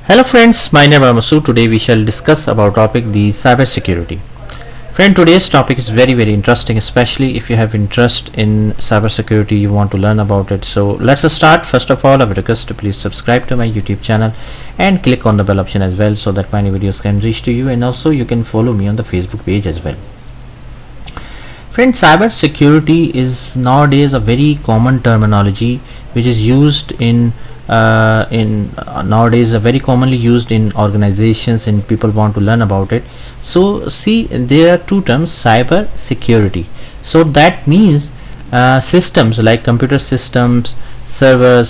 Hello friends, my name is Masood. Today we shall discuss about topic the cyber security. Friend, today's topic is very interesting, especially if you have interest in cyber security, you want to learn about it. So let's start. First of all, I would request to please subscribe to my YouTube channel and click on the bell option as well, so that my videos can reach to you, and also you can follow me on the Facebook page as well. Friend, cyber security is nowadays a very common terminology which is used nowadays very commonly used in organizations, and people want to learn about it. So see, there are two terms: cyber security. So that means systems like computer systems,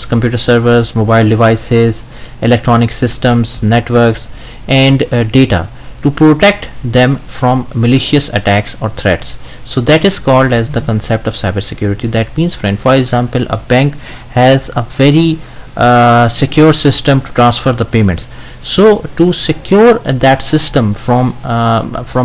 computer servers, mobile devices, electronic systems, networks, and data, to protect them from malicious attacks or threats. So that is called as the concept of cyber security. That means, friend, for example, a bank has a very secure system to transfer the payments. So to secure that system from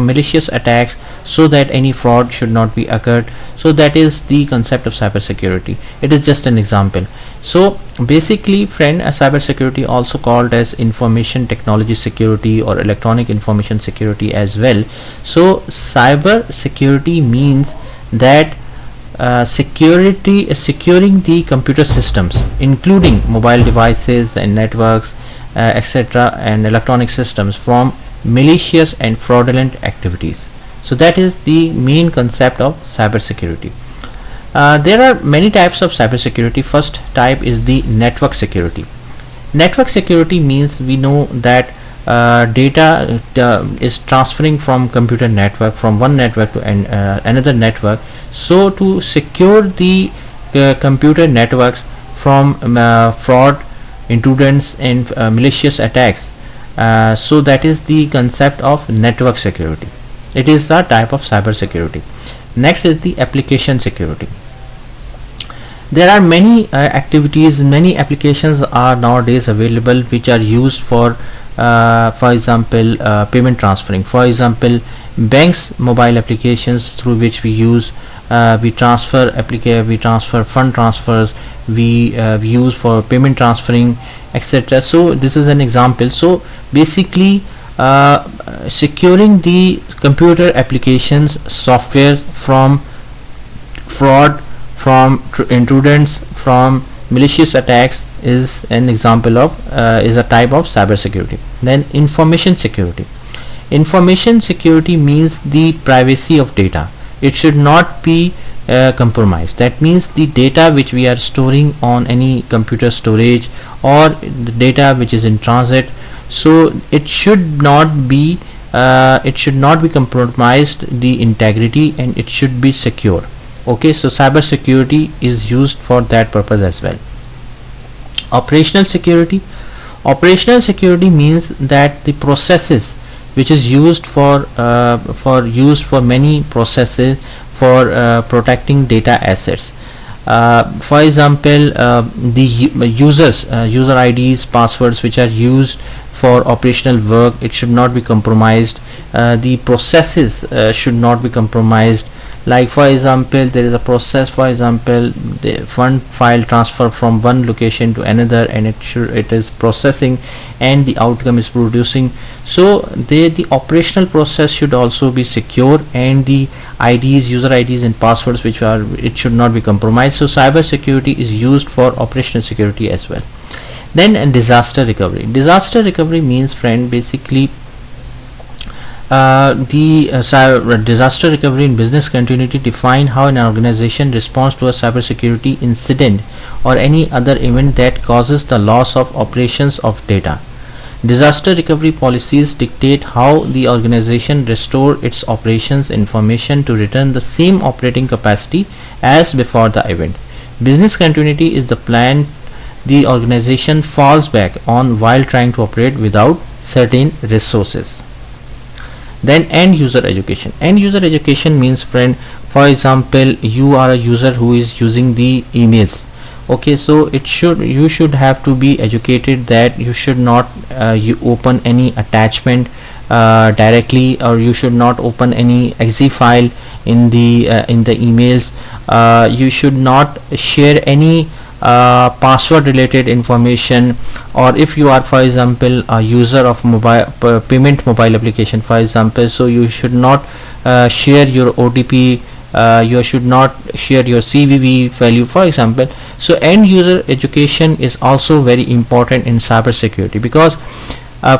malicious attacks, so that any fraud should not be occurred, so that is the concept of cyber security. It is just an example. So basically, friend, cyber security also called as information technology security or electronic information security as well. So cyber security means that securing the computer systems, including mobile devices and networks, etc., and electronic systems, from malicious and fraudulent activities. So that is the main concept of cyber security. There are many types of cyber security. First type is the network security. Network security means we know that data is transferring from computer network, from one network to another network. So to secure the computer networks from fraud, intruders, and malicious attacks, so that is the concept of network security. It is a type of cyber security. Next is the application security. There are many many applications are nowadays available which are used for example, payment transferring. For example, banks mobile applications through which we transfer fund transfers, we use for payment transferring, etc. So this is an example. So basically, securing the computer applications software from fraud, from intruders, from malicious attacks is an example of is a type of cyber security. Then information security. Information security means the privacy of data. It should not be compromised. That means the data which we are storing on any computer storage, or the data which is in transit, so it should not be compromised, the integrity, and it should be secure. Okay, so cyber security is used for that purpose as well. Operational security. Operational security means that the processes which is used for many processes for protecting data assets. For example, the user IDs, passwords which are used for operational work, it should not be compromised. The processes should not be compromised. Like, for example, there is a process, for example, the fund file transfer from one location to another, and it is processing, and the outcome is producing. So the operational process should also be secure, and the IDs, user IDs, and passwords it should not be compromised. So cyber security is used for operational security as well. Then disaster recovery. Disaster recovery means, friend, basically disaster recovery in business continuity define how an organization responds to a cybersecurity incident or any other event that causes the loss of operations of data. Disaster recovery policies dictate how the organization restore its operations information to return the same operating capacity as before the event. Business continuity is the plan the organization falls back on while trying to operate without certain resources. Then end user education. End user education means, friend, for example, you are a user who is using the emails. Okay, so you should have to be educated that you should not you open any attachment directly, or you should not open any exe file in the emails. You should not share any password related information, or if you are, for example, a user of payment mobile application, for example, so you should not share your OTP, you should not share your CVV value, for example. So end user education is also very important in cyber security, because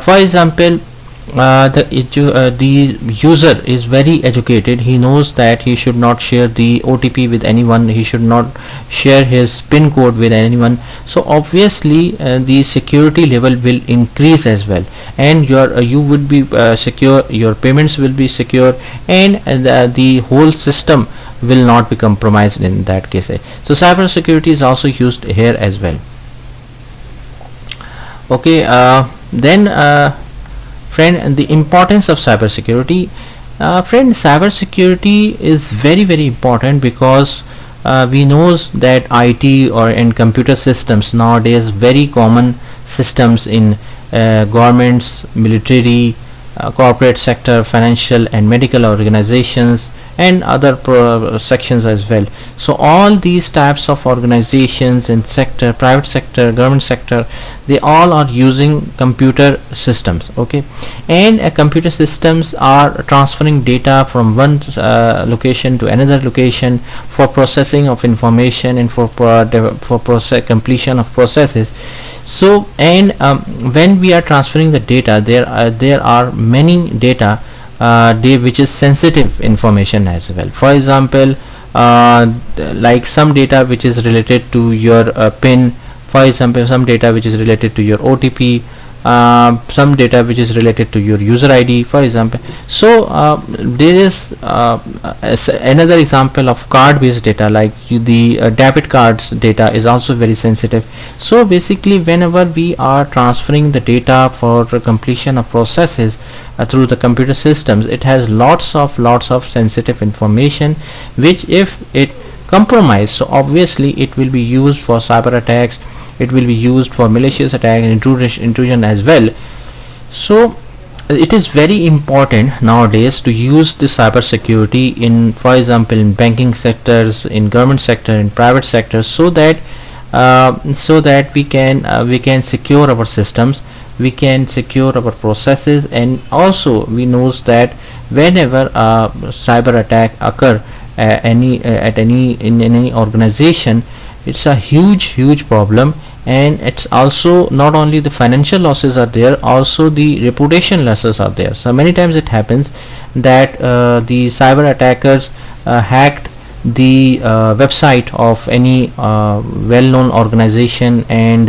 for example, the user is very educated. He knows that he should not share the OTP with anyone, he should not share his PIN code with anyone. So obviously the security level will increase as well, and you would be secure, your payments will be secure, and the whole system will not be compromised in that case. So cyber security is also used here as well. Okay, then friend, the importance of cybersecurity. Friend, cybersecurity is very important, because we knows that IT and computer systems nowadays very common systems in governments, military, corporate sector, financial and medical organizations, and other sections as well. So all these types of organizations in sector, private sector, government sector, they all are using computer systems. Okay, and computer systems are transferring data from one location to another location for processing of information and for completion of processes. So, and when we are transferring the data, there are many data which is sensitive information as well. For example, like some data which is related to your PIN, for example, some data which is related to your OTP, some data which is related to your user ID, for example. So there is another example of card based data, like the debit cards data is also very sensitive. So basically, whenever we are transferring the data for completion of processes through the computer systems, it has lots of sensitive information, which if it compromised, so obviously it will be used for cyber attacks, it will be used for malicious attack and intrusion as well. So it is very important nowadays to use the cyber security in, for example, in banking sectors, in government sector, in private sectors, so that we can secure our systems, we can secure our processes, and also we knows that whenever a cyber attack occur in any organization, it's a huge problem. And it's also not only the financial losses are there, also the reputation losses are there. So many times it happens that the cyber attackers hacked the website of any well-known organization, and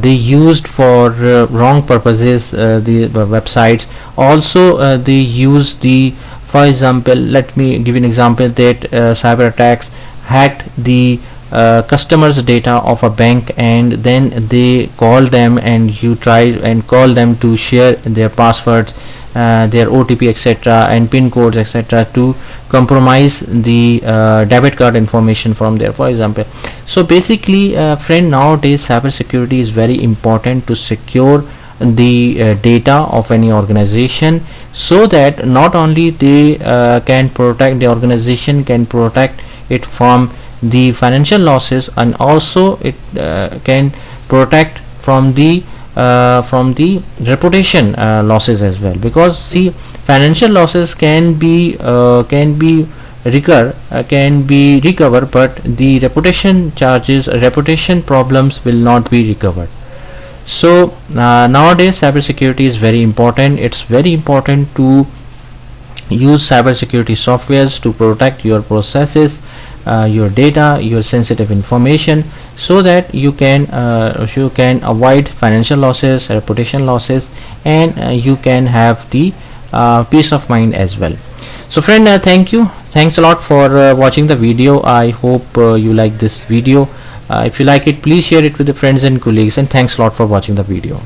they used for wrong purposes the websites. Also they use the, for example, let me give you an example, that cyber attacks hacked the customers data of a bank, and then they call them, and you try and call them to share their passwords, their OTP, etc., and PIN codes, etc., to compromise the debit card information from there, for example. So basically, friend, nowadays cyber security is very important to secure the data of any organization, so that not only they can protect, the organization can protect it from the financial losses, and also it can protect from the reputation losses as well, because see, financial losses can be recovered, but the reputation charges, reputation problems will not be recovered. So nowadays cybersecurity is very important. It's very important to use cybersecurity softwares to protect your processes, your data, your sensitive information, so that you can avoid financial losses, reputation losses, and you can have the peace of mind as well. So friend, thanks a lot for watching the video. I hope you like this video. If you like it, please share it with your friends and colleagues, and thanks a lot for watching the video.